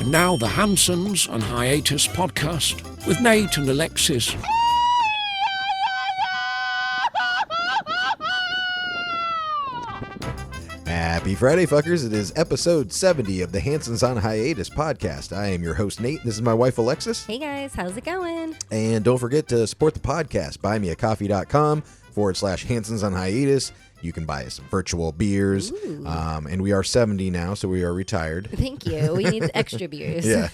And now the Hansons and Hiatus podcast with Nate and Alexis. Happy Friday, fuckers. It is episode 70 of the Hansons on Hiatus podcast. I am your host, Nate. This is my wife, Alexis. Hey, guys. How's it going? And don't forget to support the podcast. buymeacoffee.com/Hansons on Hiatus. You can buy us some virtual beers. And we are 70 now, so we are retired. Thank you. We need extra beers. Yeah.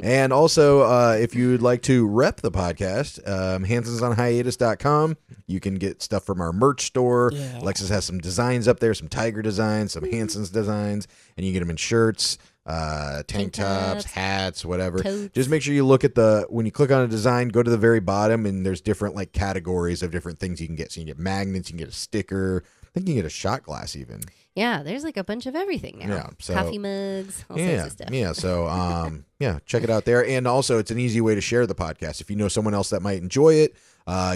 And also, if you'd like to rep the podcast, hansonsonhiatus.com. You can get stuff from our merch store. Yeah. Alexis has some designs up there, some tiger designs, some Hansons designs, and you get them in shirts, tank tops, hats, whatever. Totes. Just make sure you look at when you click on a design, go to the very bottom, and there's different like categories of different things you can get. So you can get magnets, you can get a sticker. I think you can get a shot glass even. Yeah, there's like a bunch of everything now. Yeah, so, coffee mugs, all sorts of stuff. Yeah, so check it out there. And also, it's an easy way to share the podcast. If you know someone else that might enjoy it,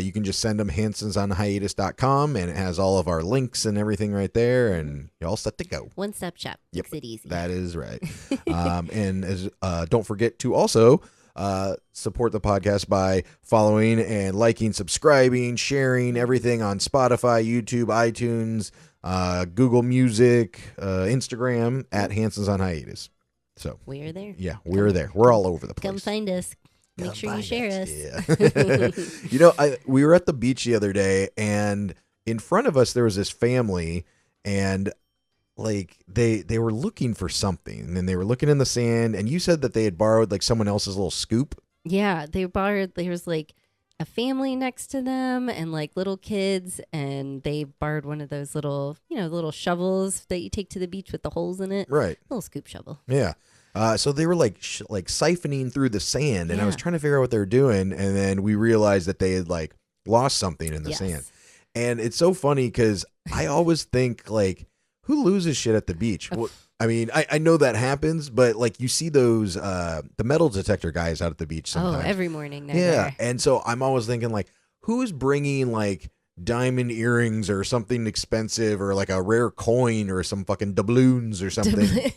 you can just send them hansonsonhiatus.com, and it has all of our links and everything right there, and you're all set to go. One-stop shop. Yep, Makes it easy. that is right. And don't forget to also support the podcast by following and liking, subscribing, sharing everything on Spotify, YouTube, iTunes, Google Music, Instagram at Hansons on Hiatus. So We are there. yeah, we're there. We're all over the place. Come find us. Make sure you share us. Yeah. We were at the beach the other day, and in front of us there was this family, and like they were looking for something, and they were looking in the sand, and you said that they had borrowed like someone else's little scoop. Yeah, there was like a family next to them and like little kids, and they borrowed one of those little shovels that you take to the beach with the holes in it. Right. Little scoop shovel. Yeah. So they were like siphoning through the sand, and I was trying to figure out what they were doing, and then we realized that they had like lost something in the sand. And it's so funny because I always think like, who loses shit at the beach? Well, I mean, I know that happens, but like you see those the metal detector guys out at the beach sometimes. Oh, every morning. They're Yeah, there. and so I'm always thinking like, who's bringing like diamond earrings or something expensive or like a rare coin or some fucking doubloons or something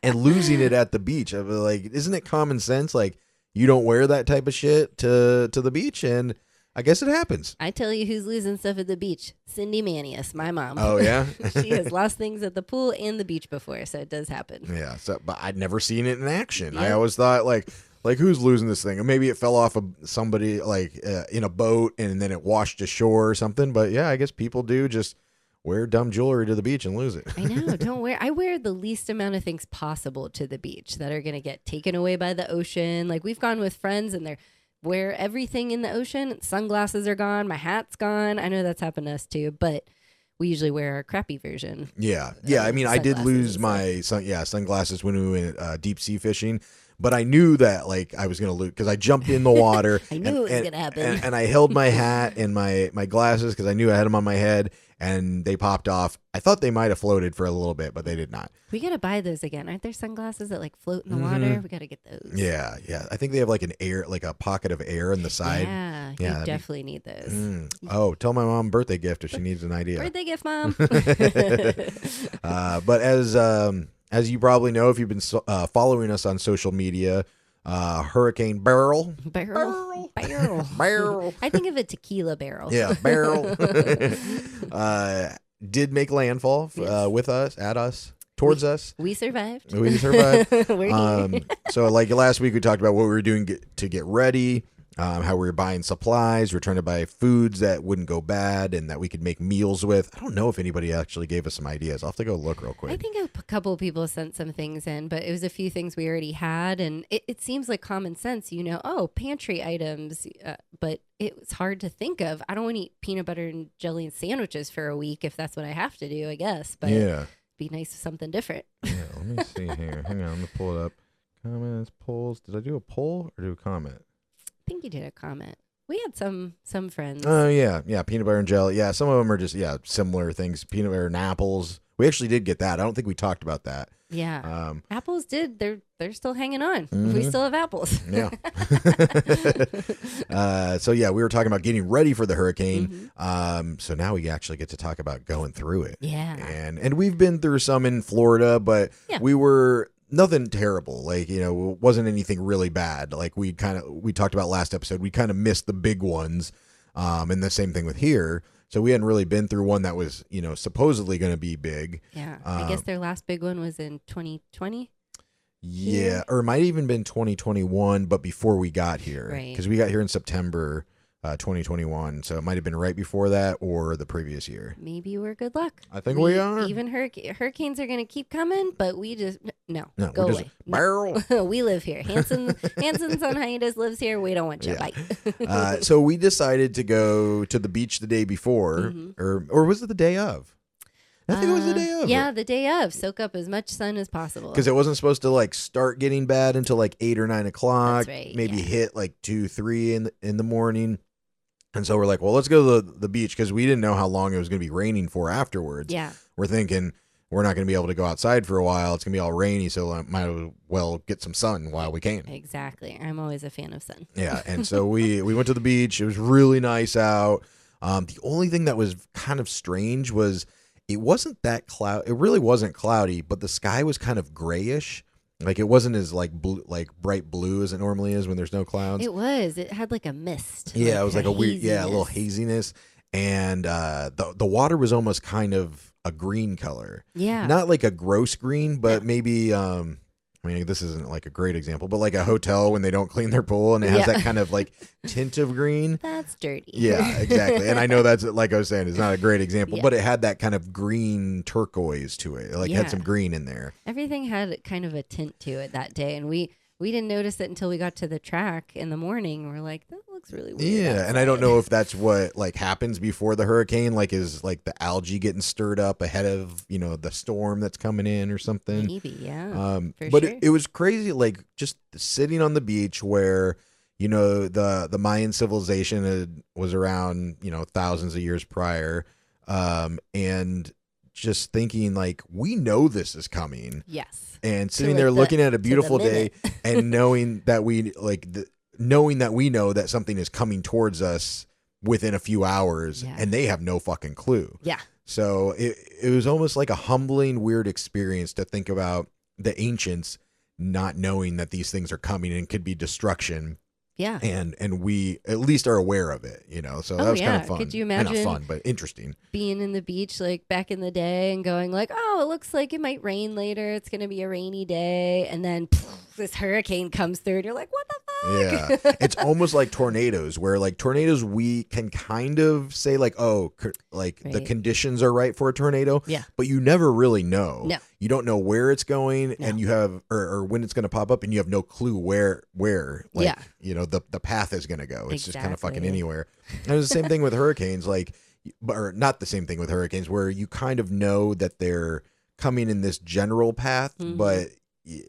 and losing it at the beach? I'm like, isn't it common sense? Like, you don't wear that type of shit to the beach, and I guess it happens. I tell you who's losing stuff at the beach. Cindy Manius, my mom. Oh, yeah? She has lost things at the pool and the beach before, so it does happen. Yeah, but I'd never seen it in action. Yep. I always thought like who's losing this thing? Or maybe it fell off of somebody like in a boat and then it washed ashore or something. But yeah, I guess people do just wear dumb jewelry to the beach and lose it. I know. I wear the least amount of things possible to the beach that are going to get taken away by the ocean. Like we've gone with friends and they're wear everything in the ocean. Sunglasses are gone. My hat's gone. I know that's happened to us too, but we usually wear our crappy version. Yeah. I mean, I did lose my sunglasses when we went deep sea fishing, but I knew that like I was going to lose because I jumped in the water. I knew it was going to happen. And I held my hat and my glasses because I knew I had them on my head, and they popped off. I thought they might have floated for a little bit, but they did not. We got to buy those again. Aren't there sunglasses that like float in the water? We got to get those. Yeah. I think they have like a pocket of air in the side. Yeah, you definitely need those. Oh, tell my mom birthday gift if she needs an idea. Birthday gift, Mom. But as you probably know, if you've been following us on social media, Hurricane Barrel. Barrel. I think of a tequila barrel. Yeah, Barrel. Did make landfall with us, towards us. We survived. We survived. We're here. So like last week we talked about what we were doing to get ready, how we were buying supplies. We're trying to buy foods that wouldn't go bad and that we could make meals with. I don't know if anybody actually gave us some ideas. I'll have to go look real quick. I think a couple of people sent some things in, but it was a few things we already had. And it seems like common sense, pantry items, but it's hard to think of. I don't want to eat peanut butter and jelly and sandwiches for a week if that's what I have to do, I guess. But it'd be nice for something different. Yeah, let me see here. Hang on, I'm going to pull it up. Comments, polls. Did I do a poll or do a comment? I think you did a comment. We had some friends. Oh, yeah, peanut butter and jelly. Yeah, some of them are just, similar things. Peanut butter and apples. We actually did get that. I don't think we talked about that. Yeah. Apples did. They're still hanging on. Mm-hmm. We still have apples. Yeah. So we were talking about getting ready for the hurricane. Mm-hmm. So now we actually get to talk about going through it. Yeah. And we've been through some in Florida, but we were nothing terrible. Like, you know, it wasn't anything really bad. Like we talked about last episode, we kind of missed the big ones. And the same thing with here. So we hadn't really been through one that was, you know, supposedly going to be big. Yeah. I guess their last big one was in 2020. Yeah. Or it might have even been 2021, but before we got here. Right. Because we got here in September 2021. So it might have been right before that or the previous year. Maybe we're good luck. I think we are. Even hurricanes are going to keep coming, but we just, no go away. Barrel. No. We live here. Hansons on Hiatus lives here. We don't want you. Yeah. Bye. So we decided to go to the beach the day before, or was it the day of? I think it was the day of. Yeah, the day of. Soak up as much sun as possible. Because it wasn't supposed to like start getting bad until like 8 or 9 o'clock. That's right, maybe yeah. hit like 2, 3 in the morning. And so we're like, well, let's go to the beach because we didn't know how long it was going to be raining for afterwards. Yeah. We're thinking we're not going to be able to go outside for a while. It's going to be all rainy, so I might as well get some sun while we can. Exactly. I'm always a fan of sun. Yeah, and so we went to the beach. It was really nice out. The only thing that was kind of strange was it wasn't that cloud. It really wasn't cloudy, but the sky was kind of grayish. Like it wasn't as like blue, like bright blue as it normally is when there's no clouds. It was. It had like a mist. Yeah, it was like a weird, haziness. a little haziness, and the water was almost kind of a green color. Yeah. Not like a gross green, but maybe I mean, this isn't like a great example, but like a hotel when they don't clean their pool and it has that kind of like tint of green. That's dirty. Yeah, exactly. And I know that's, like I was saying, it's not a great example, but it had that kind of green turquoise to it. It like had some green in there. Everything had kind of a tint to it that day. And we didn't notice it until we got to the track in the morning. We're like, that looks really weird. Yeah, outside. and I don't know if that's what like happens before the hurricane, like is like the algae getting stirred up ahead of, you know, the storm that's coming in or something. Maybe, yeah. But it was crazy, like just sitting on the beach where, you know, the Mayan civilization was around, you know, thousands of years prior, and just thinking like, we know this is coming. Yes. And sitting there looking at a beautiful day and knowing that we know that something is coming towards us within a few hours and they have no fucking clue. Yeah. So it was almost like a humbling, weird experience to think about the ancients not knowing that these things are coming and could be destruction. Yeah. And we at least are aware of it, you know, so that was kind of fun. Could you imagine? Not fun, but interesting. Being in the beach like back in the day and going like, oh, it looks like it might rain later. It's going to be a rainy day. And then this hurricane comes through and you're like, what the fuck? Yeah. It's almost like tornadoes where like tornadoes, we can kind of say like, oh, the conditions are right for a tornado. Yeah. But you never really know. No. You don't know where it's going and you have, or when it's going to pop up and you have no clue where like, you know, the path is going to go. It's just kind of fucking anywhere. And it's the same thing with hurricanes, like, or not the same thing with hurricanes where you kind of know that they're coming in this general path, but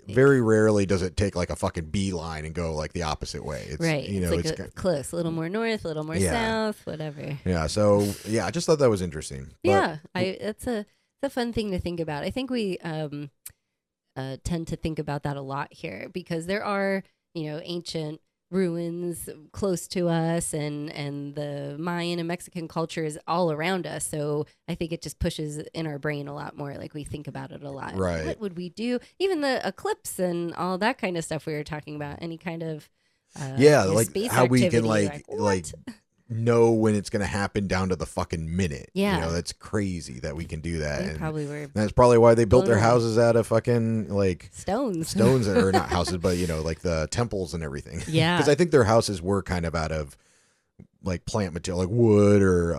very rarely does it take like a fucking beeline and go like the opposite way. It's, right. You know, it's like close, a little more north, a little more south, whatever. Yeah. So I just thought that was interesting. Yeah. It's a fun thing to think about. I think we tend to think about that a lot here because there are, you know, ancient ruins close to us and the Mayan and Mexican culture is all around us. So I think it just pushes in our brain a lot more. Like we think about it a lot. Right. What would we do? Even the eclipse and all that kind of stuff we were talking about. Any kind of like space how we activity, can like know when it's going to happen down to the fucking minute. Yeah. You know, that's crazy that we can do that. They probably were. That's probably why they built their away. houses out of fucking like stones or not houses, but you know, like the temples and everything. Yeah. Because I think their houses were kind of out of like plant material, like wood or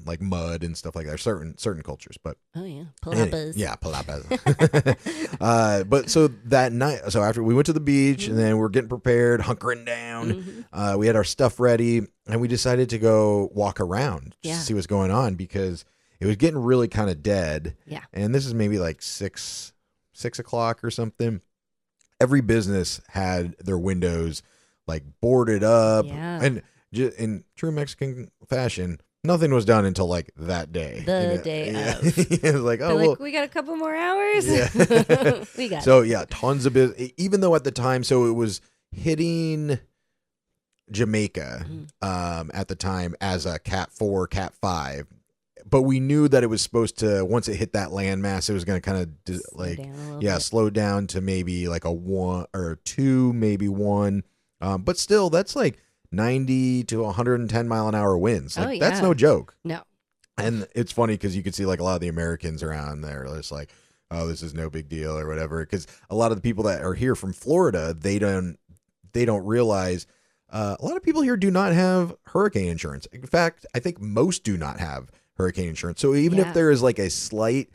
like mud and stuff like that. Certain cultures, but oh yeah, palapas. Yeah, palapas. But so that night, so after we went to the beach and then we're getting prepared, hunkering down, we had our stuff ready and we decided to go walk around just to see what's going on because it was getting really kind of dead. Yeah. And this is maybe like 6 o'clock or something. Every business had their windows like boarded up and in true Mexican fashion, nothing was done until like that day. The day of. It was like, we got a couple more hours. Yeah. We got so tons of business. Even though at the time, so it was hitting Jamaica at the time as a Cat 4, Cat 5. but we knew that it was supposed to, once it hit that landmass, it was going to kind of slow down to maybe like a 1 or 2, maybe 1. But still, that's like 90 to 110 mile an hour winds. Like, that's no joke. No. And it's funny because you could see like a lot of the Americans around there, just like, oh, this is no big deal or whatever. Because a lot of the people that are here from Florida, they don't realize a lot of people here do not have hurricane insurance. In fact, I think most do not have hurricane insurance. So even if there is like a slight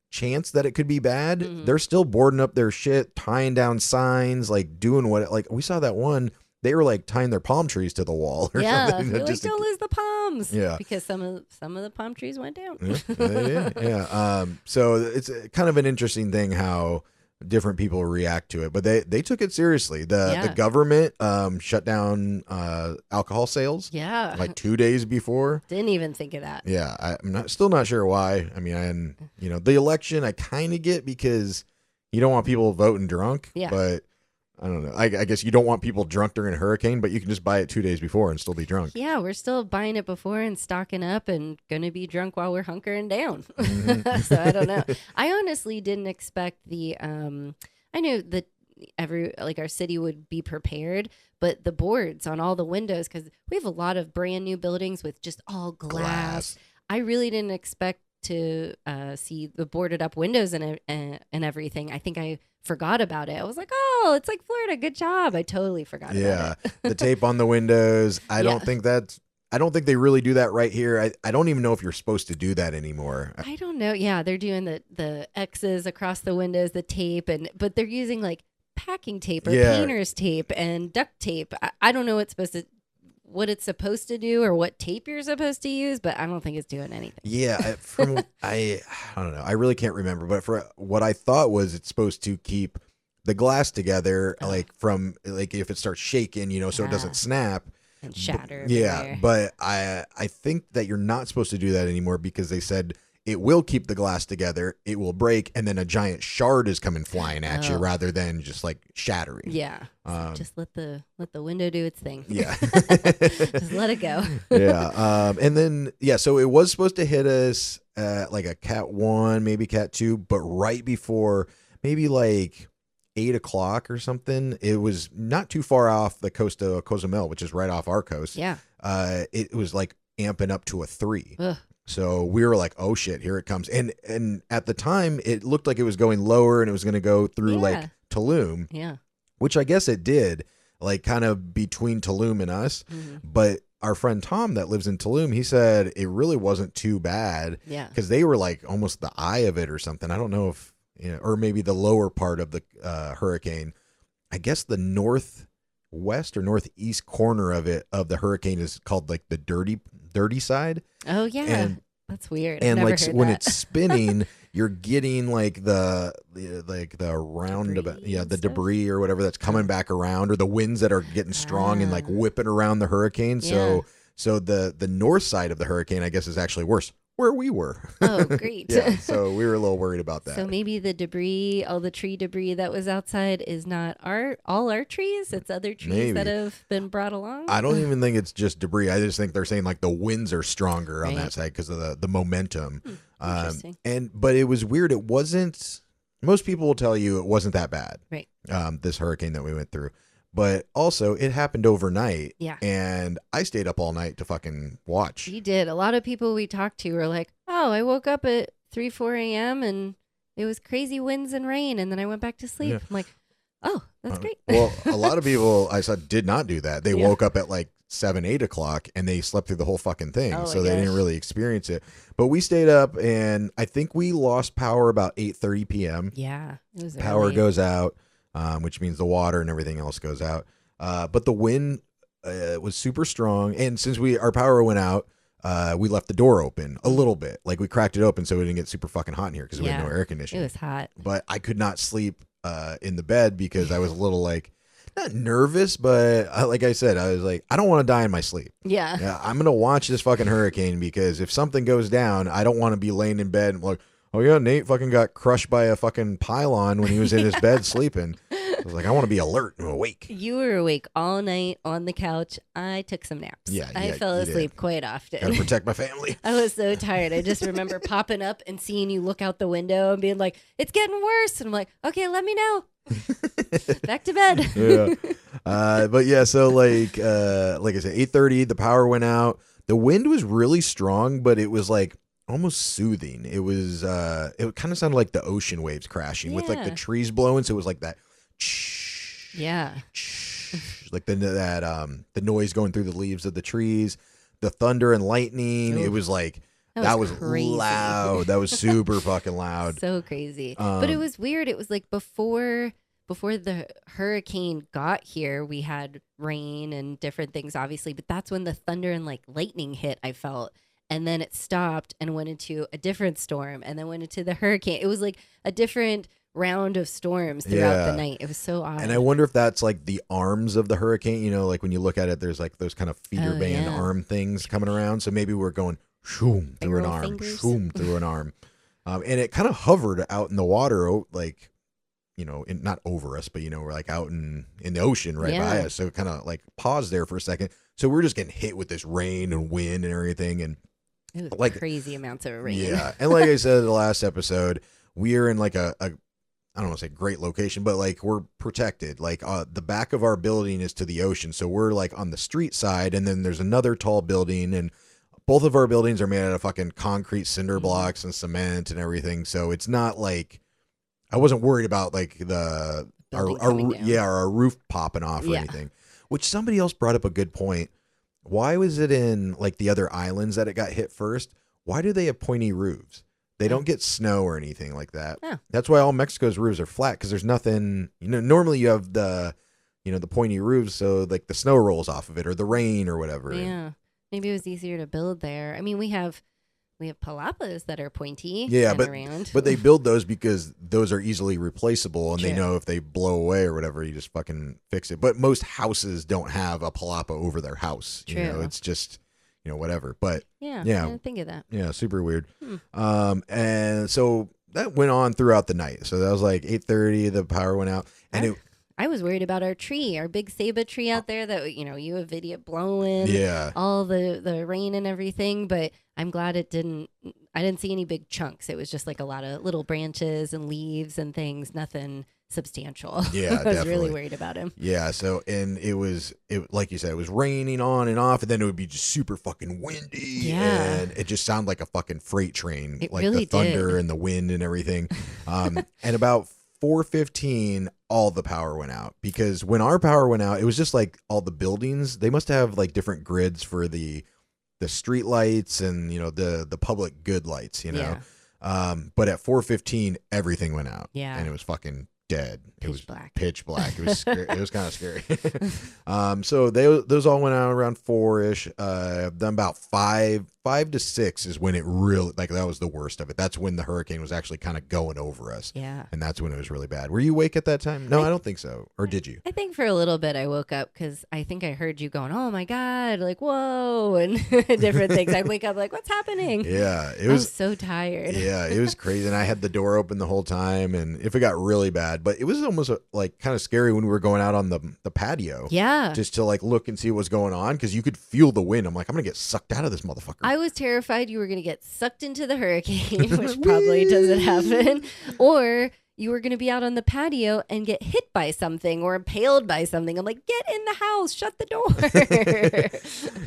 chance that it could be bad, they're still boarding up their shit, tying down signs, like doing like we saw that one. They were like tying their palm trees to the wall or something. Yeah, like, don't lose the palms. Yeah, because some of the palm trees went down. Yeah. So it's kind of an interesting thing how different people react to it, but they took it seriously. The government shut down alcohol sales. Yeah, like 2 days before. Didn't even think of that. Yeah, I'm still not sure why. I mean, the election I kind of get because you don't want people voting drunk. Yeah, but I don't know. I guess you don't want people drunk during a hurricane, but you can just buy it 2 days before and still be drunk. Yeah, we're still buying it before and stocking up and going to be drunk while we're hunkering down. So I don't know. I honestly didn't expect I knew that our city would be prepared, but the boards on all the windows, because we have a lot of brand new buildings with just all glass. I really didn't expect to see the boarded up windows and everything. I think I forgot about it. I was like, oh, it's like Florida. Good job. I totally forgot about it. The tape on the windows. I don't think they really do that right here. I don't even know if you're supposed to do that anymore. I don't know. Yeah, they're doing the X's across the windows, the tape, but they're using like packing tape or painter's tape and duct tape. I don't know what it's supposed to do or what tape you're supposed to use, but I don't think it's doing anything. Yeah, I don't know. I really can't remember, but for what I thought was it's supposed to keep the glass together, like from like if it starts shaking, so it doesn't snap and shatter. Yeah, but I think that you're not supposed to do that anymore because they said it will keep the glass together, it will break, and then a giant shard is coming flying at you rather than just like shattering. Yeah. So just let the window do its thing. Yeah. Just let it go. Yeah. And then, so it was supposed to hit us like a Cat 1, maybe Cat 2, but right before maybe like 8 o'clock or something, it was not too far off the coast of Cozumel, which is right off our coast. Yeah. It was like amping up to a 3. Ugh. So we were like, oh shit, here it comes. And at the time it looked like it was going lower and it was going to go through like Tulum. Yeah. Which I guess it did, like kind of between Tulum and us. Mm-hmm. But our friend Tom that lives in Tulum, he said it really wasn't too bad. Yeah. Because they were like almost the eye of it or something. I don't know if, or maybe the lower part of the hurricane. I guess the northwest or northeast corner of the hurricane is called like the dirty side. Oh yeah, and that's weird. And like when it's spinning, you're getting like the roundabout, the debris or whatever that's coming back around, or the winds that are getting strong and like whipping around the hurricane. So the north side of the hurricane, I guess, is actually worse. Where we were. Oh, great. Yeah, so we were a little worried about that. So maybe the debris, all the tree debris that was outside is not all our trees. It's other trees that have been brought along. I don't even think it's just debris. I just think they're saying like the winds are stronger on that side because of the momentum. Interesting. But it was weird. It wasn't, most people will tell you it wasn't that bad. Right. This hurricane that we went through. But also, it happened overnight. Yeah. And I stayed up all night to fucking watch. You did. A lot of people we talked to were like, oh, I woke up at 3, 4 a.m. and it was crazy winds and rain. And then I went back to sleep. Yeah. I'm like, oh, that's great. Well, a lot of people I saw did not do that. They woke up at like 7, 8 o'clock and they slept through the whole fucking thing. So they didn't really experience it. But we stayed up and I think we lost power about 8:30 p.m. Yeah. It was power goes out. Which means the water and everything else goes out. But the wind was super strong. And since our power went out, we left the door open a little bit. Like we cracked it open so it didn't get super fucking hot in here because we had no air conditioning. It was hot. But I could not sleep in the bed because I was a little like, not nervous, but like I said, I was like, I don't want to die in my sleep. Yeah. I'm going to watch this fucking hurricane because if something goes down, I don't want to be laying in bed and like, oh yeah, Nate fucking got crushed by a fucking pylon when he was in his bed sleeping. was like, I want to be alert and awake. You were awake all night on the couch. I took some naps. Yeah, I fell asleep quite often. Gotta protect my family. I was so tired. I just remember popping up and seeing you look out the window and being like, it's getting worse. And I'm like, okay, let me know. Back to bed. Yeah. But yeah, so like I said, 8:30, the power went out. The wind was really strong, but it was like almost soothing. It was it kind of sounded like the ocean waves crashing with like the trees blowing. So it was like that. Yeah. Like the noise going through the leaves of the trees, the thunder and lightning. It was like that was loud. That was super fucking loud. So crazy. But it was weird. It was like before the hurricane got here, we had rain and different things, obviously. But that's when the thunder and like lightning hit, I felt. And then it stopped and went into a different storm and then went into the hurricane. It was like a different round of storms throughout the night. It was so odd. And I wonder if that's like the arms of the hurricane. You know, like when you look at it, there's like those kind of feeder band arm things coming around. So maybe we're going shoom through an arm, shoom through an arm. And it kind of hovered out in the water, like, you know, not over us, but, you know, we're like out in the ocean right by us. So it kind of like paused there for a second. So we're just getting hit with this rain and wind and everything. And it was like crazy amounts of rain. Yeah. And like I said in the last episode, we are in like I don't want to say great location, but like we're protected. Like the back of our building is to the ocean. So we're like on the street side. And then there's another tall building. And both of our buildings are made out of fucking concrete cinder blocks and cement and everything. So it's not like, I wasn't worried about like our roof popping off or anything, which somebody else brought up a good point. Why was it in like the other islands that it got hit first? Why do they have pointy roofs? They don't get snow or anything like that. Oh. That's why all Mexico's roofs are flat, because there's nothing, you know, normally you have the pointy roofs. So like the snow rolls off of it or the rain or whatever. Yeah. Maybe it was easier to build there. I mean, we have palapas that are pointy. Yeah, but they build those because those are easily replaceable, and they know if they blow away or whatever, you just fucking fix it. But most houses don't have a palapa over their house. True. You know, it's just, you know, whatever. But yeah, I didn't think of that. Yeah, super weird. And so that went on throughout the night. So that was like 8:30. The power went out, and I was worried about our tree, our big ceiba tree out there that, you know, you have video blowing, all the rain and everything. But I'm glad I didn't see any big chunks. It was just like a lot of little branches and leaves and things, nothing substantial. Yeah, I was really worried about him. Yeah, so, and it like you said, it was raining on and off, and then it would be just super fucking windy. Yeah. And it just sounded like a fucking freight train. It like really the thunder did. And the wind and everything. And about 4:15, all the power went out, because when our power went out, it was just like all the buildings, they must have like different grids for the street lights and, you know, the public good lights, you know. But at 4:15, everything went out. Yeah. And it was fucking dead. It was pitch black. It was scary. It was kind of scary. So those all went out around 4-ish. Then about 5 to 6 is when it really, like, that was the worst of it. That's when the hurricane was actually kind of going over us. Yeah. And that's when it was really bad. Were you awake at that time? No, I don't think so. Or did you? I think for a little bit I woke up because I think I heard you going, oh my God, like, whoa, and different things. I'd wake up like, what's happening? Yeah. I was so tired. Yeah, it was crazy. And I had the door open the whole time. And if it got really bad, but it was almost like kind of scary when we were going out on the patio. Yeah. Just to like look and see what was going on, because you could feel the wind. I'm like, I'm going to get sucked out of this motherfucker. I was terrified you were going to get sucked into the hurricane, which probably doesn't happen. Or you were going to be out on the patio and get hit by something or impaled by something. I'm like, get in the house, shut the door.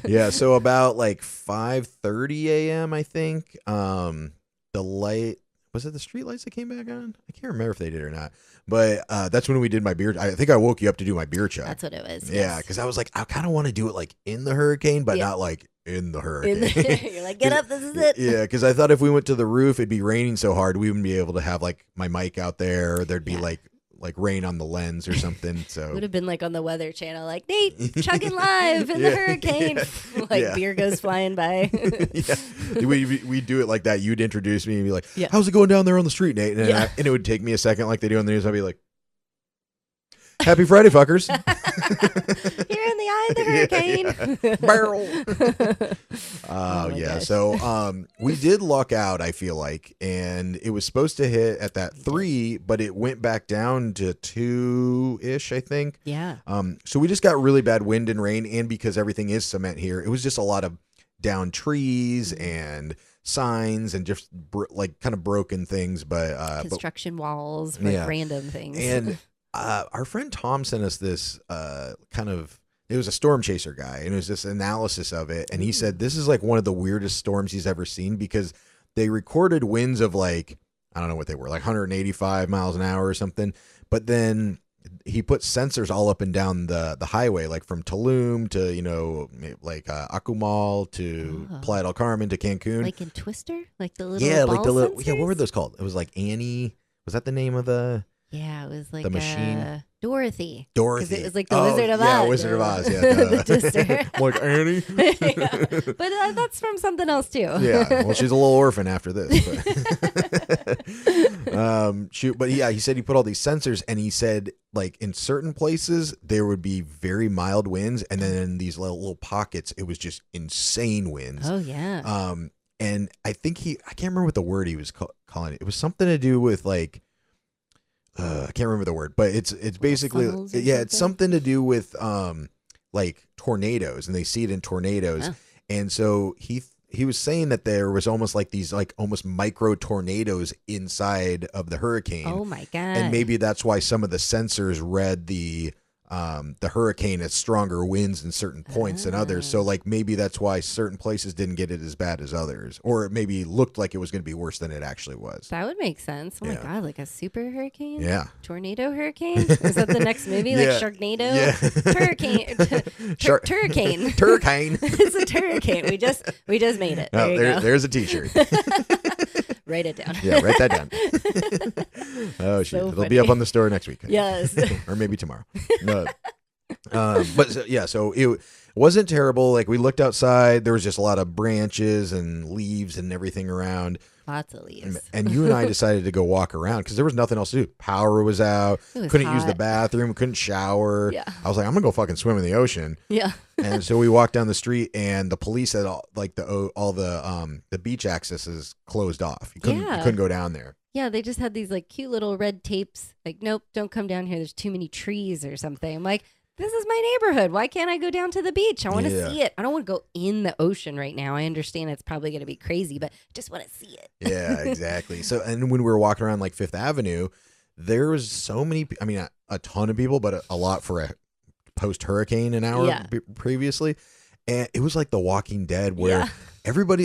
Yeah. So about like 5:30 a.m., I think, the light, was it the street lights that came back on? I can't remember if they did or not. But that's when we did my beer. I think I woke you up to do my beer check. That's what it was. Yeah, because I was like, I kind of want to do it like in the hurricane, but not like in the hurricane. You're like, get up, this is it. Yeah, because I thought if we went to the roof, it'd be raining so hard we wouldn't be able to have like my mic out there. Or there'd be like rain on the lens or something. So it would have been like on the Weather Channel, like, Nate chugging live in the hurricane. Beer goes flying by. We do it like that. You'd introduce me and be like, how's it going down there on the street, Nate? And it would take me a second like they do on the news. I'd be like, Happy Friday, fuckers. You're in the eye of the hurricane. Barrel. Oh, yeah. gosh. So we did luck out, I feel like. And it was supposed to hit at that 3, but it went back down to 2-ish, I think. Yeah. So we just got really bad wind and rain. And because everything is cement here, it was just a lot of down trees and signs and just like kind of broken things. But Construction walls, like random things. And our friend Tom sent us this it was a storm chaser guy, and it was this analysis of it. And he said this is like one of the weirdest storms he's ever seen because they recorded winds of like, I don't know what they were, like 185 miles an hour or something. But then he put sensors all up and down the highway, like from Tulum to, like Akumal to Playa del Carmen to Cancun. Like in Twister? Like the little ball sensors? What were those called? It was like Annie. Was that the name of the... Yeah, it was like the machine? Dorothy. Dorothy. Because it was like the Wizard of Oz. Yeah, Wizard of Oz. Yeah, the Twister. Like Annie. Yeah. But that's from something else too. Yeah, well, she's a little orphan after this. But yeah, he said he put all these sensors, and he said like in certain places there would be very mild winds, and then in these little pockets it was just insane winds. Oh yeah. And I think I can't remember what the word he was calling it. It was something to do with like. I can't remember the word, but it's basically it's something to do with like tornadoes, and they see it in tornadoes. And so he was saying that there was almost like these like almost micro tornadoes inside of the hurricane. Oh my god. And maybe that's why some of the sensors read the hurricane as stronger winds in certain points than others. So like maybe that's why certain places didn't get it as bad as others, or it maybe looked like it was going to be worse than it actually was. That would make sense. Oh my god, like a super hurricane? Yeah. Tornado hurricane? Is that the next movie? Like Sharknado? Yeah. Turricane. Turricane. Turricane. It's a turricane. We just made it. There's a t-shirt. Write it down. Yeah, write that down. Oh, shit. So It'll be up on the store next week. Yes. Or maybe tomorrow. No. So it wasn't terrible. Like we looked outside, there was just a lot of branches and leaves and everything around. Lots of leaves. And you and I decided to go walk around because there was nothing else to do. Power was out. Couldn't use the bathroom. Couldn't shower. Yeah. I was like, I'm going to go fucking swim in the ocean. Yeah. And so we walked down the street, and the police had all the beach access is closed off. You couldn't go down there. Yeah, they just had these like cute little red tapes. Like, nope, don't come down here. There's too many trees or something. I'm like, this is my neighborhood. Why can't I go down to the beach? I want to see it. I don't want to go in the ocean right now. I understand it's probably going to be crazy, but I just want to see it. Yeah, exactly. So, and when we were walking around like Fifth Avenue, there was so many, I mean, a ton of people, but a lot for a post-hurricane an hour previously. And it was like The Walking Dead where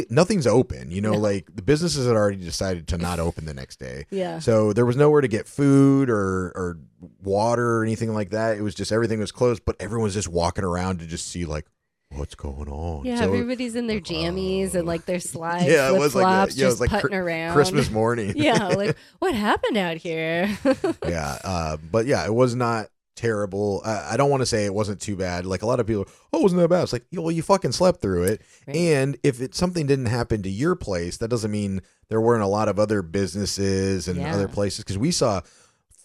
nothing's open, like the businesses had already decided to not open the next day. Yeah. So there was nowhere to get food or water or anything like that. It was just, everything was closed, but everyone was just walking around to just see like, what's going on? Yeah, so, everybody's in their jammies and like their slides, it was flip-flops, like it was like putting around. Christmas morning. Yeah, like what happened out here? But yeah, it was not terrible. I don't want to say it wasn't too bad. Like a lot of people, it wasn't that bad. It's like, well, you fucking slept through it. Right. And if something didn't happen to your place, that doesn't mean there weren't a lot of other businesses and other places. Because we saw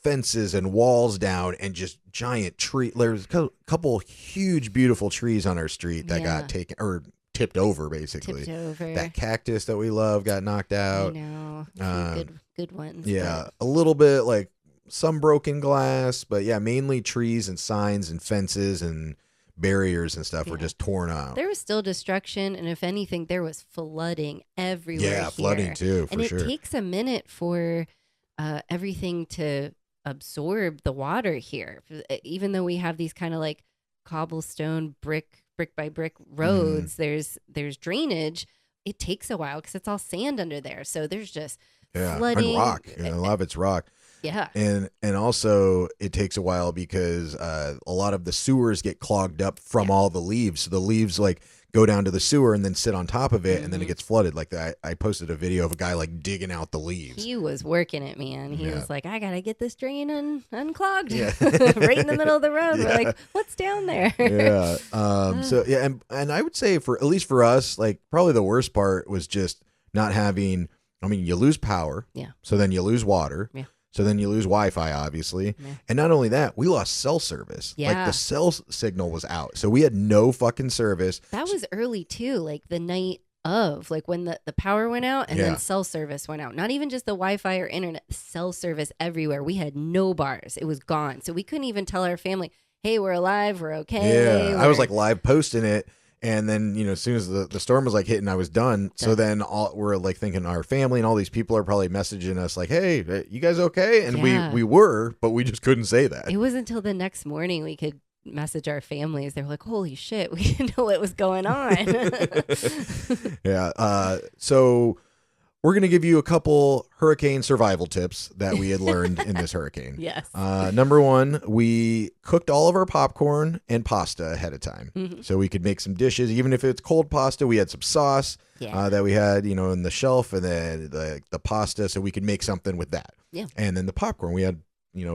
fences and walls down and just giant tree. There's a couple huge, beautiful trees on our street that got taken or tipped over, basically. That cactus that we love got knocked out. I know. Good ones. Yeah, a little bit like some broken glass, but yeah, mainly trees and signs and fences and barriers and stuff were just torn out. There was still destruction, and if anything, there was flooding everywhere. Yeah, flooding too, for sure. And it takes a minute for everything to absorb the water here. Even though we have these kind of like cobblestone brick by brick roads, there's drainage. It takes a while because it's all sand under there. So there's just flooding. And rock. A lot of it's rock. Yeah. And also it takes a while because a lot of the sewers get clogged up from all the leaves. So the leaves like go down to the sewer and then sit on top of it and then it gets flooded. Like I posted a video of a guy like digging out the leaves. He was working it, man. He was like, I got to get this drain unclogged right in the middle of the road. We're like, what's down there? So yeah. And I would say for, at least for us, like probably the worst part was just not having, I mean, you lose power. Yeah. So then you lose water. Yeah. So then you lose Wi-Fi, obviously. Yeah. And not only that, we lost cell service. Like Yeah. the cell signal was out. So we had no fucking service. That was early too, like the night of, like when the power went out and Yeah. then cell service went out. Not even just the Wi-Fi or internet, cell service everywhere. We had no bars. It was gone. So we couldn't even tell our family, hey, we're alive, we're okay. Yeah. I was like live posting it. And then, as soon as the storm was like hitting, I was done. So then we're like thinking our family and all these people are probably messaging us like, hey, you guys okay? And Yeah. we were, but we just couldn't say that. It wasn't until the next morning we could message our families. They were like, holy shit, we didn't know what was going on. Yeah. So we're going to give you a couple hurricane survival tips that we had learned in this hurricane. Yes. Number one, we cooked all of our popcorn and pasta ahead of time. Mm-hmm. So we could make some dishes. Even if it's cold pasta, we had some sauce that we had, in the shelf, and then the pasta, so we could make something with that. Yeah. And then the popcorn, we had,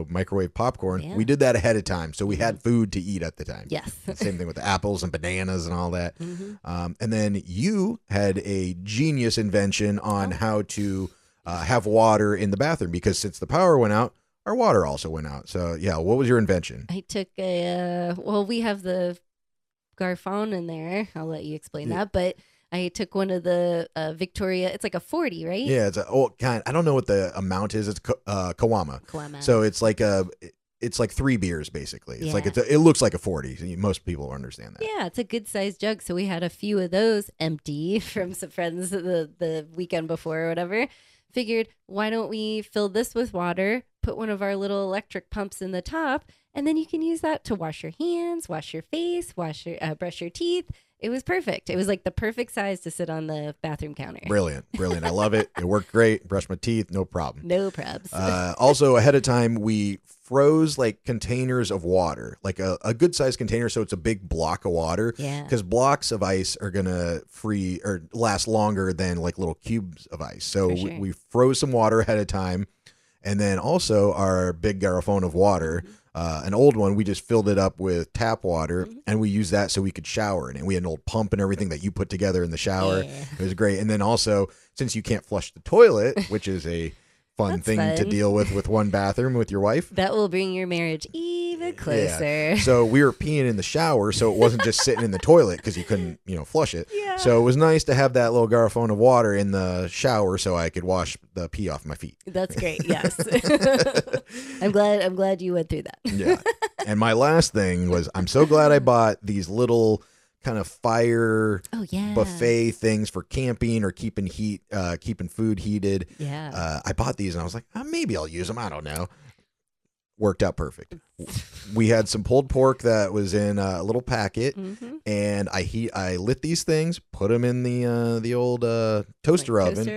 microwave popcorn. Yeah. We did that ahead of time. So we had food to eat at the time. Yes. Same thing with the apples and bananas and all that. Mm-hmm. And then you had a genius invention on how to have water in the bathroom, because since the power went out, our water also went out. So, yeah, what was your invention? I took we have the Garfon in there. I'll let you explain that. But I took one of the Victoria. It's like a 40, right? Yeah, it's I don't know what the amount is. It's Kawama. Kawama. So it's like 3 beers basically. It's like it looks like a 40. Most people understand that. Yeah, it's a good sized jug. So we had a few of those empty from some friends the weekend before or whatever. Figured, why don't we fill this with water, put one of our little electric pumps in the top, and then you can use that to wash your hands, wash your face, brush your teeth. It was perfect. It was like the perfect size to sit on the bathroom counter. Brilliant. I love it. It worked great. Brushed my teeth, no problem. No probs. Also, ahead of time, we froze like containers of water, like a good sized container, so it's a big block of water. Yeah. Because blocks of ice are gonna last longer than like little cubes of ice. So For sure. we froze some water ahead of time, and then also our big garrafon of water. An old one, we just filled it up with tap water, and we used that so we could shower in it. We had an old pump and everything that you put together in the shower. Yeah. It was great. And then also, since you can't flush the toilet, which is a fun That's thing to fun. deal with one bathroom with your wife. That will bring your marriage even closer. Yeah. So we were peeing in the shower, so it wasn't just sitting in the toilet because you couldn't, flush it. Yeah. So it was nice to have that little garrafon of water in the shower so I could wash the pee off my feet. That's great. Yes. I'm glad you went through that. Yeah. And my last thing was, I'm so glad I bought these little kind of fire buffet things for camping or keeping food heated. Yeah. I bought these and I was like, maybe I'll use them. I don't know. Worked out perfect. We had some pulled pork that was in a little packet, and I lit these things, put them in the old toaster oven,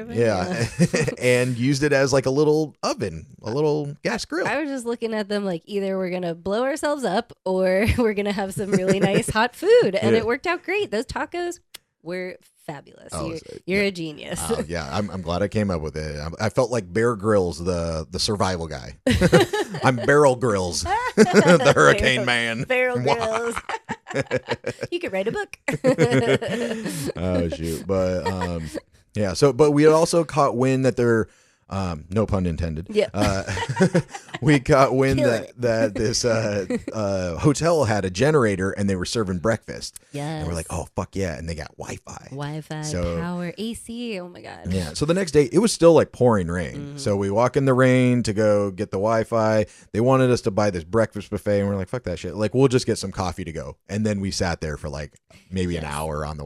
and used it as like a little oven, a little gas grill. I was just looking at them like either we're gonna blow ourselves up or we're gonna have some really nice hot food, and it worked out great. Those tacos were fabulous. You're a genius. Yeah, I'm glad I came up with it. I felt like Bear Grylls, the survival guy. I'm Barrel Grills, the Hurricane Man. Barrel Grills. You could write a book. Oh shoot! But yeah. So, but we had also caught wind that they're no pun intended. Yeah. We caught wind Kill that this hotel had a generator and they were serving breakfast. Yeah. And we're like, oh fuck yeah! And they got Wi-Fi. So, power, AC. Oh my god. yeah. So the next day, it was still like pouring rain. So we walk in the rain to go get the Wi-Fi. They wanted us to buy this breakfast buffet, and we're like, fuck that shit. Like, we'll just get some coffee to go. And then we sat there for like maybe an hour on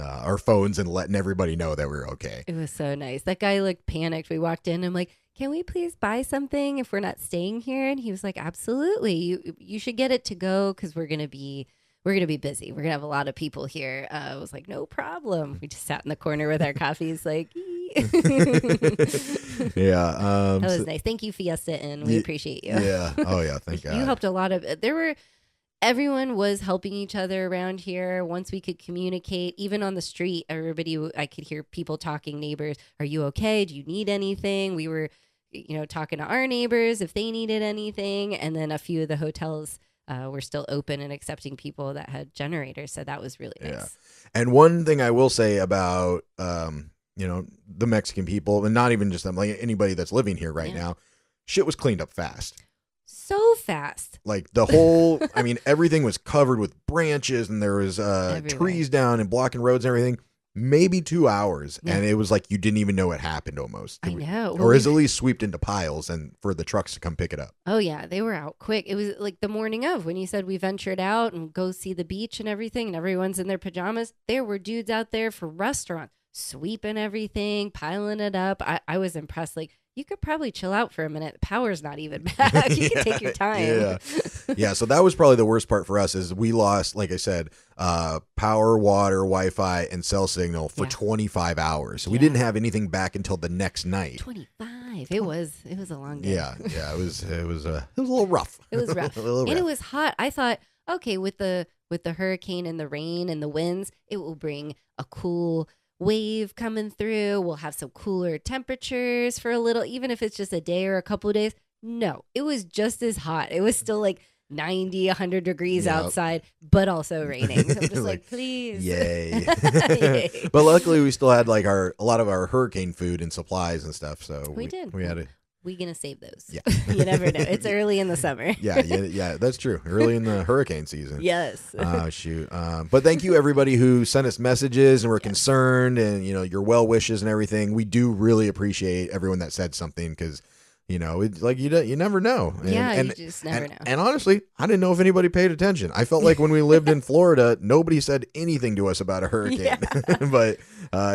our phones and letting everybody know that we were okay. It was so nice. That guy looked panicked. We walked in. I'm like, can we please buy something if we're not staying here? And he was like, absolutely. You should get it to go because we're gonna be busy. We're gonna have a lot of people here. I was like, no problem. We just sat in the corner with our coffees, like. Yeah. That was nice. Thank you, Fiesta Inn. We appreciate you. Yeah. Oh yeah. Thank God. You helped a lot of. Everyone was helping each other around here. Once we could communicate, even on the street, I could hear people talking, neighbors, are you okay? Do you need anything? We were, talking to our neighbors if they needed anything. And then a few of the hotels were still open and accepting people that had generators. So that was really nice. Yeah. And one thing I will say about, the Mexican people, and not even just them, like anybody that's living here right now, shit was cleaned up fast. So fast. Like the whole, I mean, everything was covered with branches and there was Everywhere. trees down and blocking roads and everything. Maybe 2 hours. Yeah. And it was like you didn't even know it happened almost. I know. Or is at least swept into piles and for the trucks to come pick it up. Oh, yeah. They were out quick. It was like the morning of when you said we ventured out and go see the beach and everything and everyone's in their pajamas. There were dudes out there for restaurants, sweeping everything, piling it up. I was impressed. Like, you could probably chill out for a minute. The power's not even back. You can take your time. Yeah. Yeah. So that was probably the worst part for us is we lost, like I said, power, water, Wi-Fi, and cell signal for 25 hours. So we didn't have anything back until the next night. 25. It was a long day. Yeah. Yeah. It was a little rough. It was rough. A little And rough. it was hot. I thought, okay, with the hurricane and the rain and the winds, it will bring a cool wave coming through. We'll have some cooler temperatures for a little, even if it's just a day or a couple of days. No, it was just as hot. It was still like 90, 100 degrees outside, but also raining. So I'm just like, please. Yay. Yay. But luckily we still had like a lot of our hurricane food and supplies and stuff. So We did. We had it. We're going to save those. Yeah. You never know. It's early in the summer. Yeah, that's true. Early in the hurricane season. Yes. Shoot. But thank you everybody who sent us messages and were concerned and, your well wishes and everything. We do really appreciate everyone that said something because, it's like you never know. And, you just never know. And honestly, I didn't know if anybody paid attention. I felt like when we lived in Florida, nobody said anything to us about a hurricane. But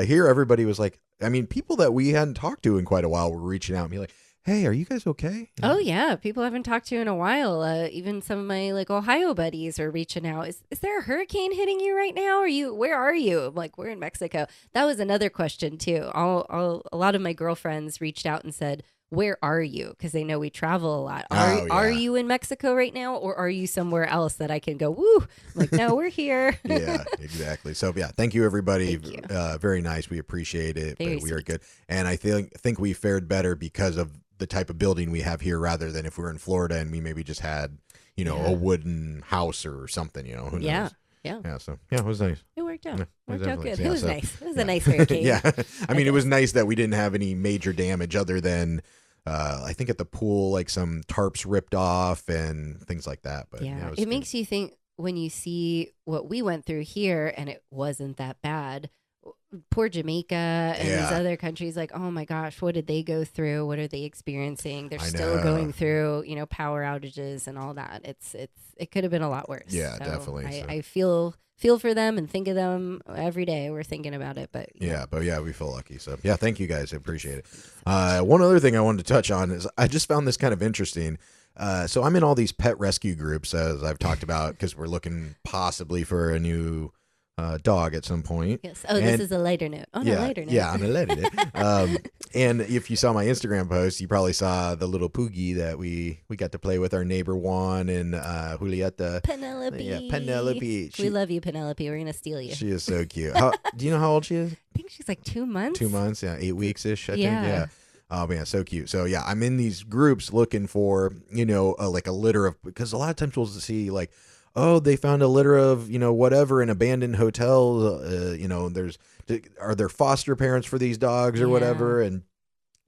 here, everybody was like, I mean, people that we hadn't talked to in quite a while were reaching out and be like, hey, are you guys okay? Oh, yeah. People I haven't talked to in a while. Even some of my Ohio buddies are reaching out. Is there a hurricane hitting you right now? Where are you? I'm like, we're in Mexico. That was another question, too. A lot of my girlfriends reached out and said, where are you? Because they know we travel a lot. Are you in Mexico right now? Or are you somewhere else that I can go, woo? I'm like, no, we're here. Yeah, exactly. So, thank you, everybody. Thank you. Very nice. We appreciate it. Very but we are sweet. good. And I think we fared better because of the type of building we have here rather than if we were in Florida and we maybe just had, a wooden house or something, who knows? Yeah. Yeah. So, it was nice. It worked out. Yeah, Worked out good. yeah, It was so- nice. It was a nice hurricane. Yeah. I mean, it was nice that we didn't have any major damage other than, I think at the pool, like some tarps ripped off and things like that. But Yeah, was it good. makes you think when you see what we went through here and it wasn't that bad. Poor Jamaica and these other countries, like, oh my gosh, what did they go through? What are they experiencing? They're still going through, power outages and all that. It could have been a lot worse. Yeah, So definitely. I feel for them and think of them every day. We're thinking about it, but we feel lucky. So thank you guys. I appreciate it. One other thing I wanted to touch on is I just found this kind of interesting. So I'm in all these pet rescue groups, as I've talked about, because we're looking possibly for a new dog at some point. yes. Oh, this is a lighter note. On a lighter note. Yeah, on a lighter note. And if you saw my Instagram post, you probably saw the little Poogie that we got to play with our neighbor Juan and Julieta. Penelope. Yeah, Penelope. We love you, Penelope. We're gonna steal you. She is so cute. Do you know how old she is? I think she's like 2 months. 2 months, 8 weeks ish. I think. Yeah. Yeah. Oh man, so cute. So yeah, I'm in these groups looking for like a litter of, because a lot of times we'll see like, oh, they found a litter of whatever in abandoned hotels. Are there foster parents for these dogs or whatever? And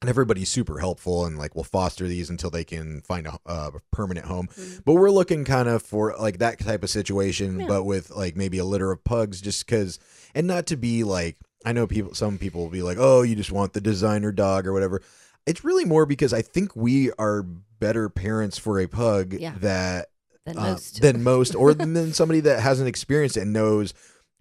everybody's super helpful and like we'll foster these until they can find a permanent home. Mm-hmm. But we're looking kind of for like that type of situation, but with like maybe a litter of pugs, just because, and not to be like, I know some people will be like, oh, you just want the designer dog or whatever. It's really more because I think we are better parents for a pug than most, or than somebody that hasn't experienced it and knows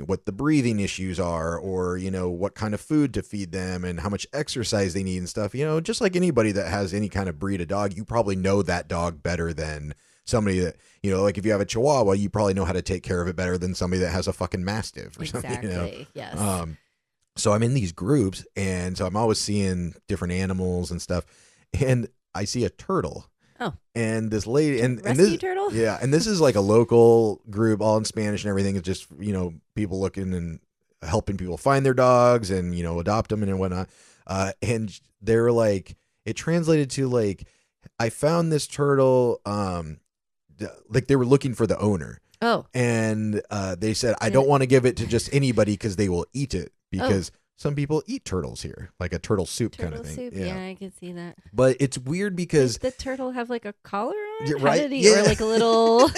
what the breathing issues are, or what kind of food to feed them and how much exercise they need and stuff. Just like anybody that has any kind of breed of dog, you probably know that dog better than somebody that like if you have a Chihuahua, you probably know how to take care of it better than somebody that has a fucking Mastiff or something. Exactly. Yes. So I'm in these groups, and so I'm always seeing different animals and stuff, and I see a turtle. Oh. And this lady and Rescue this turtle? Yeah, and this is like a local group, all in Spanish and everything. It's just people looking and helping people find their dogs and adopt them and whatnot. And they're like, it translated to like, I found this turtle. Like they were looking for the owner. Oh. And they said, I don't want to give it to just anybody because they will eat it. Because some people eat turtles here, like a turtle soup kind Turtle of thing. soup. Yeah, I could see that. But it's weird because Does the turtle have like a collar on? Yeah, How right? did he, Yeah. or like a little,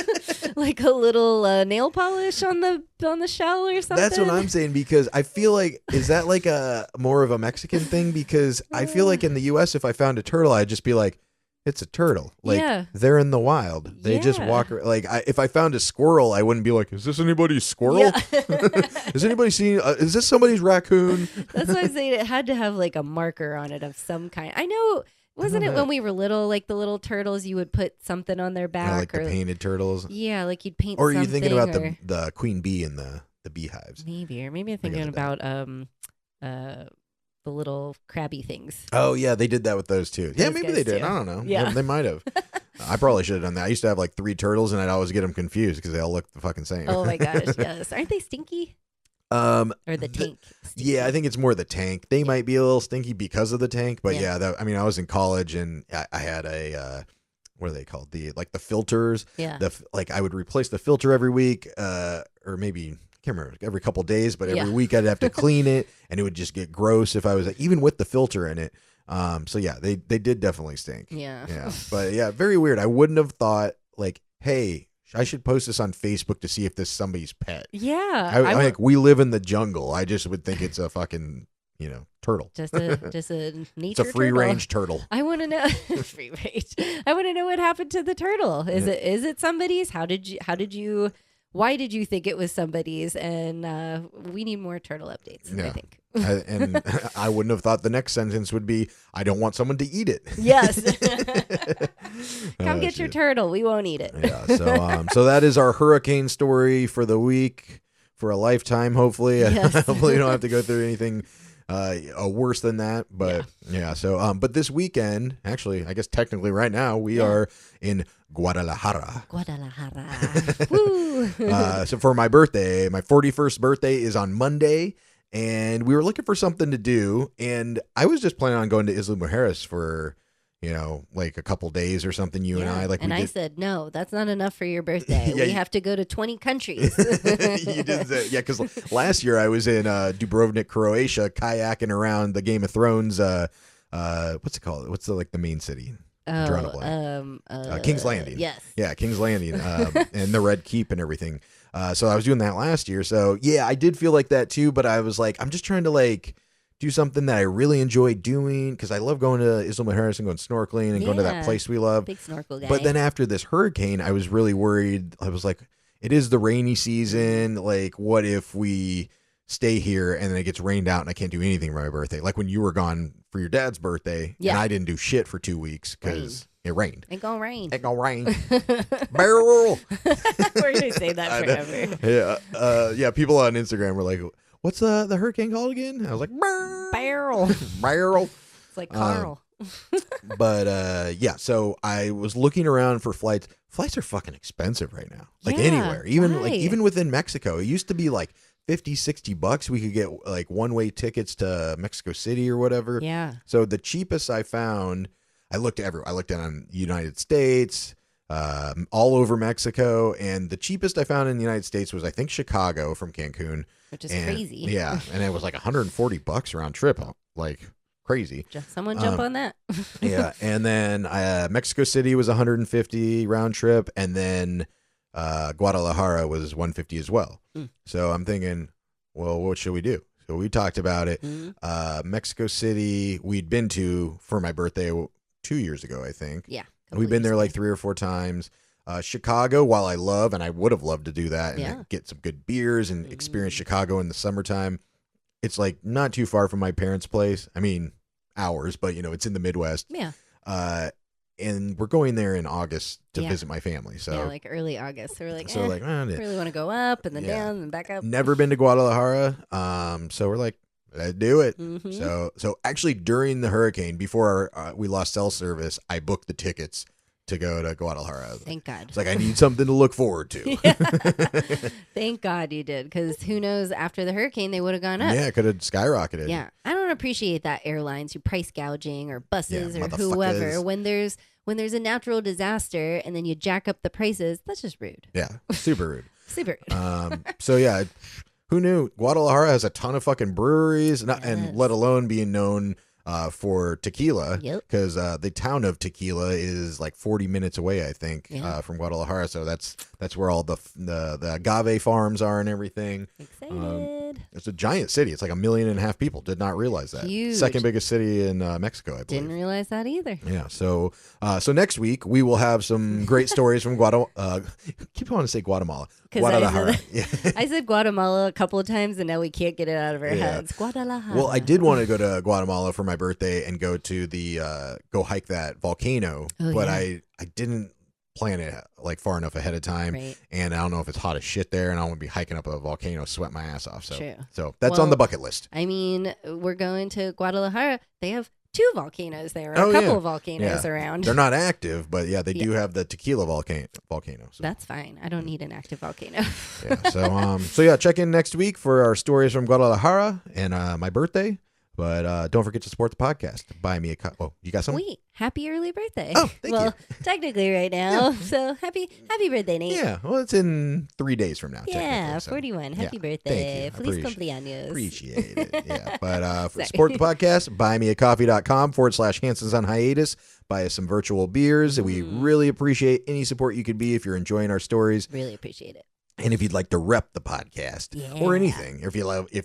like a little nail polish on the shell or something? that's what I'm saying, because I feel like, is that like a more of a Mexican thing? Because I feel like in the U.S., if I found a turtle, I'd just be like, it's a turtle. Like, Yeah. they're in the wild. They just Yeah. walk. Like, if I found a squirrel, I wouldn't be like, is this anybody's squirrel? Yeah. Is anybody seeing? Is this somebody's raccoon? That's why I'm saying it had to have like a marker on it of some kind. I know, wasn't it when we were little, like the little turtles, you would put something on their back, Like the painted turtles. yeah, like you'd paint. Or are you something, thinking about or the queen bee and the beehives? maybe I'm thinking about the little crabby things. Oh yeah, they did that with those too. Yeah, Those maybe guys they did. too. I don't know. Yeah. They might have. I probably should have done that. I used to have like 3 turtles, and I'd always get them confused because they all look the fucking same. Oh my gosh, yes. Aren't they stinky? Or the tank? Stinky? Yeah, I think it's more the tank. They might be a little stinky because of the tank, but Yeah. I mean, I was in college and I had a what are they called? The filters. Yeah. I would replace the filter every week, or maybe. I can't remember, every couple days, but every Yeah. week I'd have to clean it, and it would just get gross if I was even with the filter in it. So yeah, they did definitely stink. Yeah. Yeah, but yeah, very weird. I wouldn't have thought like, hey, I should post this on Facebook to see if this is somebody's pet. Yeah. I like, we live in the jungle. I just would think it's a fucking turtle. just a nature. It's a free range turtle. I want to know free range. I want to know what happened to the turtle. Is it somebody's? Why did you think it was somebody's? And we need more turtle updates, I think. And I wouldn't have thought the next sentence would be, I don't want someone to eat it. Yes. Come Oh, get your shit. turtle. We won't eat it. Yeah. So that is our hurricane story for the week, for a lifetime, hopefully. Yes. Hopefully you don't have to go through anything worse than that. But yeah. So, but this weekend, actually, I guess technically right now, we are in Guadalajara. Woo. So for my birthday, my 41st birthday is on Monday, and we were looking for something to do, and I was just planning on going to Isla Mujeres for, like a couple days or something. You and I, like, and I said, no, that's not enough for your birthday. Yeah, we have to go to 20 countries. You did that, yeah. Because last year I was in Dubrovnik, Croatia, kayaking around the Game of Thrones. What's it called? What's the main city? Drawing a blank. King's Landing. Yes. Yeah, King's Landing, and the Red Keep and everything. So I was doing that last year. So yeah, I did feel like that too. But I was like, I'm just trying to like do something that I really enjoy doing, because I love going to Isla Mujeres and going snorkeling and going to that Yeah. place we love. Big snorkel guy. But then after this hurricane, I was really worried. I was like, it is the rainy season. Like, what if we stay here and then it gets rained out and I can't do anything for my birthday? Like when you were gone for your dad's birthday, Yeah. and I didn't do shit for 2 weeks because it rained. Ain't gonna rain. Ain't gonna rain. Barrel. We're gonna say that forever. Yeah. People on Instagram were like, "What's the hurricane called again?" I was like, Barrel. barrel. It's like Carl. But yeah, so I was looking around for flights. Flights are fucking expensive right now. Like Yeah, anywhere, even why? even within Mexico. It used to be like $50-$60 we could get like one-way tickets to Mexico City or whatever. Yeah. So the cheapest I found, I looked everywhere. I looked on United States, all over Mexico, and the cheapest I found in the United States was, I think, Chicago from Cancun. Which is And- crazy. Yeah, and it was like $140 round trip, like crazy. Someone jump on that. Yeah, and then Mexico City was 150 round trip, and then Guadalajara was 150 as well. So I'm thinking, well, what should we do? So we talked about it. Mexico City, we'd been to for my birthday 2 years ago, I think. Yeah. We've been there like 3 or 4 times. Chicago, while I love, and I would have loved to do that and Yeah. get some good beers and experience Chicago in the summertime, it's like not too far from my parents' place. I mean, hours, but it's in the Midwest. Yeah. And we're going there in August to Yeah. visit my family. So Yeah, like early August. So we're like, so like, really want to go up and then Yeah. down and back up. never been to Guadalajara. So we're like, let's do it. Mhm. So actually during the hurricane, before we lost cell service, I booked the tickets to go to Guadalajara. Thank God. It's like, I need something to look forward to. Thank God you did, because who knows, after the hurricane they would have gone up. Yeah, it could have skyrocketed. Yeah, I don't appreciate that airlines who price gouging or buses Yeah, or whoever motherfuckers. when there's a natural disaster and then you jack up the prices. That's just rude. Yeah, super rude. Super rude. So yeah, who knew Guadalajara has a ton of fucking breweries, and Yes. let alone being known for tequila, Yep. because the town of Tequila is like 40 minutes away, I think, Yeah. from Guadalajara. So that's where all the agave farms are and everything. Excited. It's a giant city. It's like 1.5 million people. Did not realize that. Huge. Second biggest city in Mexico, I believe. Didn't realize that either. Yeah. So next week we will have some great stories from Guatemala. Keep wanting to say Guatemala. 'Cause Guadalajara. Yeah. I said Guatemala a couple of times, and now we can't get it out of our Yeah. heads. Guadalajara. Well, I did want to go to Guatemala for my birthday and go to the go hike that volcano, Oh, but yeah. I didn't plan it like far enough ahead of time, Right. and I don't know if it's hot as shit there, and I don't want to be hiking up a volcano, sweat my ass off. True. So that's Well, on the bucket list. I mean, we're going to Guadalajara. They have 2 volcanoes there, Oh, a couple yeah. of volcanoes around. They're not active, but yeah, they do Yeah. have the tequila volcano. So. That's fine. I don't need an active volcano. Yeah. So yeah, check in next week for our stories from Guadalajara and my birthday. But don't forget to support the podcast. Buy me a cup. Oh, you got something? Wait, happy early birthday. Oh, thank well, you. technically right now. So happy birthday, Nate. Yeah. Well, it's in 3 days from now. Yeah, technically, so. 41. Happy Yeah, birthday. thank you. Feliz cumpleaños. Appreciate it. Yeah. But Sorry. support the podcast. Buymeacoffee.com/Hansons on Hiatus. Buy us some virtual beers. We really appreciate any support you could be if you're enjoying our stories. Really appreciate it. And if you'd like to rep the podcast or Yeah. anything, if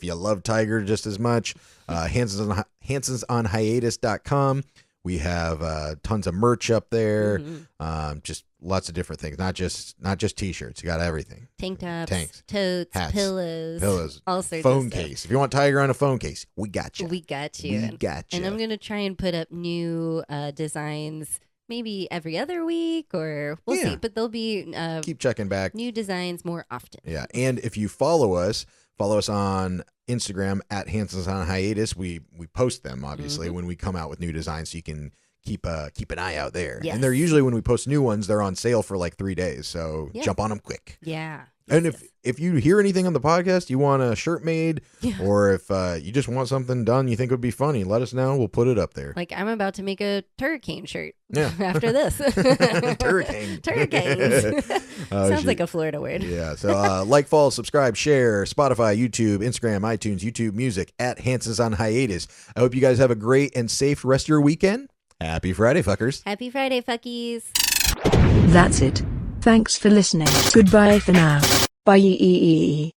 you love Tiger just as much, hansonsonhiatus.com. We have tons of merch up there. Mhm. Just lots of different things. Not just t-shirts. You got everything. Tank tops, Tanks, totes, hats, pillows, all sorts phone of stuff. case. If you want Tiger on a phone case, we got you. We got you. We got you. And I'm going to try and put up new on maybe every other week, or we'll Yeah. see. But there'll be Keep checking back. new designs more often. Yeah, and if you follow us on Instagram at Hansons on Hiatus. We post them obviously when we come out with new designs, so you can keep an eye out there. Yes. And they're usually, when we post new ones, they're on sale for like 3 days, so Yeah. jump on them quick. Yeah. And Yes, if you hear anything on the podcast, you want a shirt made, Yeah. or if you just want something done you think would be funny, let us know. We'll put it up there. like I'm about to make a turricane shirt. Yeah. After this. Turricane. Turricanes. Oh, Sounds shit. like a Florida word. Yeah. So like, follow, subscribe, share, Spotify, YouTube, Instagram, iTunes, YouTube Music at Hansons on Hiatus. I hope you guys have a great and safe rest of your weekend. Happy Friday, fuckers. Happy Friday, fuckies. That's it. Thanks for listening. Goodbye for now. Bye.